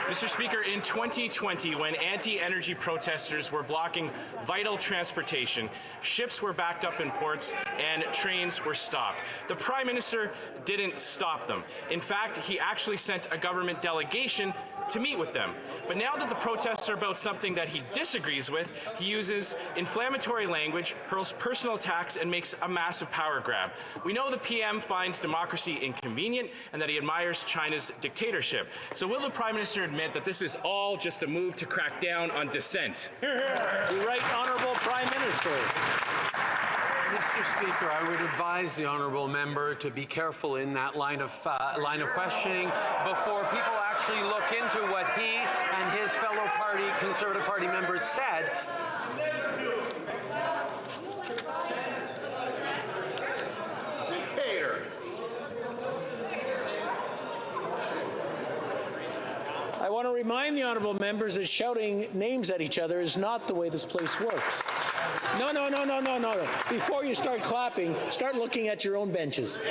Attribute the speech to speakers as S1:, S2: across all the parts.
S1: Mr. Speaker, in 2020, when anti-energy protesters were blocking vital transportation, ships were backed up in ports and trains were stopped. The Prime Minister didn't stop them. In fact, he actually sent a government delegation to meet with them. But now that the protests are about something that he disagrees with, he uses inflammatory language, hurls personal attacks, and makes a massive power grab. We know the PM finds democracy inconvenient and that he admires China's dictatorship. So will the Prime Minister admit that this is all just a move to crack down on dissent?
S2: The Right Honourable Prime Minister.
S3: Mr. Speaker, I would advise the honourable member to be careful in that line of questioning before people actually look into what he and his fellow Conservative Party members said.
S4: Dictator.
S2: I want to remind the honourable members that shouting names at each other is not the way this place works. No. Before you start clapping, start looking at your own benches.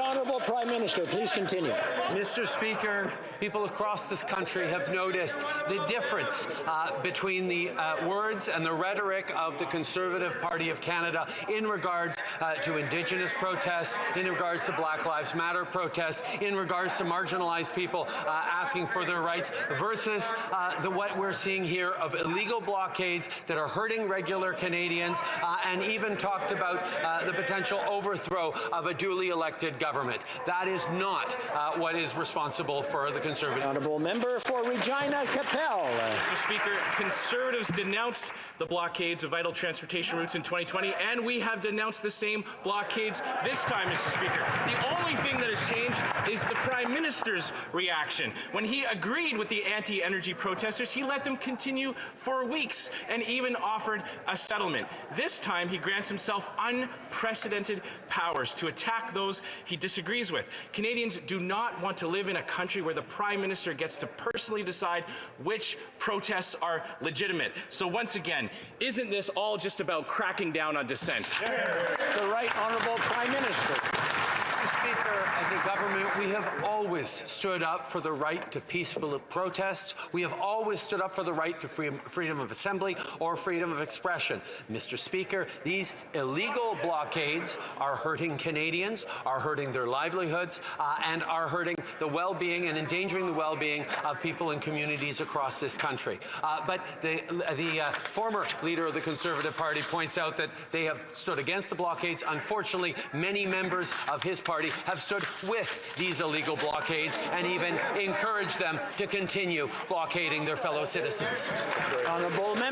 S2: Honourable Prime Minister, please continue.
S3: Mr. Speaker, people across this country have noticed the difference between the words and the rhetoric of the Conservative Party of Canada in regards to Indigenous protests, in regards to Black Lives Matter protests, in regards to marginalized people asking for their rights, versus what we're seeing here of illegal blockades that are hurting regular Canadians, and even talked about the potential overthrow of a duly elected government. That is not what is responsible for the Conservative.
S2: Honourable member for Regina Capel.
S1: Mr. Speaker, Conservatives denounced the blockades of vital transportation routes in 2020, and we have denounced the same blockades this time, Mr. Speaker. The only thing that has changed is the Prime Minister's reaction. When he agreed with the anti-energy protesters, he let them continue for weeks and even offered a settlement. This time, he grants himself unprecedented powers to attack those he disagrees with. Canadians do not want to live in a country where the Prime Minister gets to personally decide which protests are legitimate. So once again, isn't this all just about cracking down on dissent?
S2: The Right Honourable Prime Minister.
S3: Mr. Speaker, as a government, we have always stood up for the right to peaceful protests. We have always stood up for the right to freedom of assembly or freedom of expression. Mr. Speaker, these illegal blockades are hurting Canadians, are hurting their livelihoods, and are hurting the well-being and endangering the well-being of people in communities across this country. But the former leader of the Conservative Party points out that they have stood against the blockades. Unfortunately, many members of his party have stood with these illegal blockades and even encouraged them to continue blockading their fellow citizens.
S2: Honourable member.